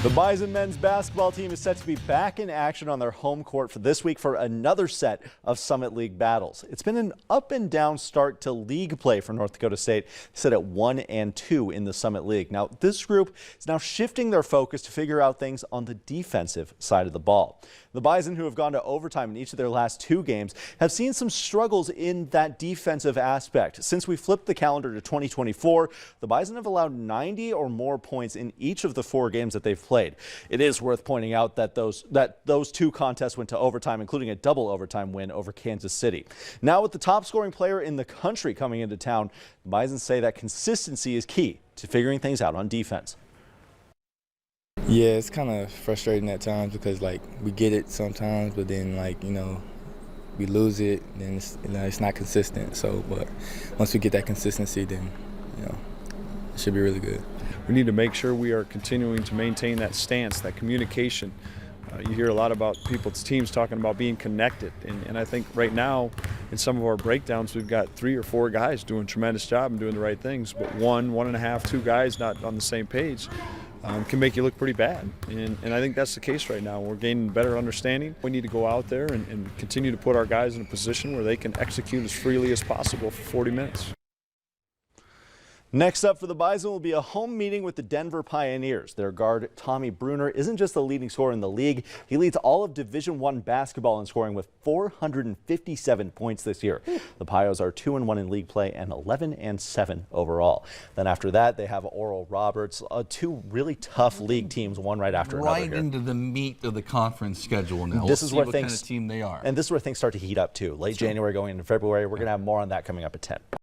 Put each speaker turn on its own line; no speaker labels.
The Bison men's basketball team is set to be back in action on their home court for this week for another set of Summit League battles. It's been an up and down start to league play for North Dakota State, set at 1-2 in the Summit League. Now, this group is now shifting their focus to figure out things on the defensive side of the ball. The Bison, who have gone to overtime in each of their last 2 games, have seen some struggles in that defensive aspect. Since we flipped the calendar to 2024, the Bison have allowed 90 or more points in each of the 4 games that they've played. It is worth pointing out that those 2 contests went to overtime, including a double overtime win over Kansas City. Now, with the top scoring player in the country coming into town, the Bison say that consistency is key to figuring things out on defense.
Yeah, it's kind of frustrating at times because, we get it sometimes, but then, we lose it, then it's not consistent. So, but once we get that consistency, then, it should be really good.
We need to make sure we are continuing to maintain that stance, that communication. You hear a lot about teams talking about being connected, and I think right now in some of our breakdowns we've got 3 or 4 guys doing a tremendous job and doing the right things, but 1.5, 2 guys not on the same page can make you look pretty bad, and I think that's the case right now. We're gaining better understanding. We need to go out there and continue to put our guys in a position where they can execute as freely as possible for 40 minutes.
Next up for the Bison will be a home meeting with the Denver Pioneers. Their guard, Tommy Bruner, isn't just the leading scorer in the league. He leads all of Division I basketball in scoring with 457 points this year. The Pios are 2-1 in league play and 11-7 overall. Then after that, they have Oral Roberts, 2 really tough league teams, one right after another.
Right into the meat of the conference schedule now.
This is where
what
things,
kind of team they are.
And this is where things start to heat up too. Late January going into February. We're going to have more on that coming up at 10.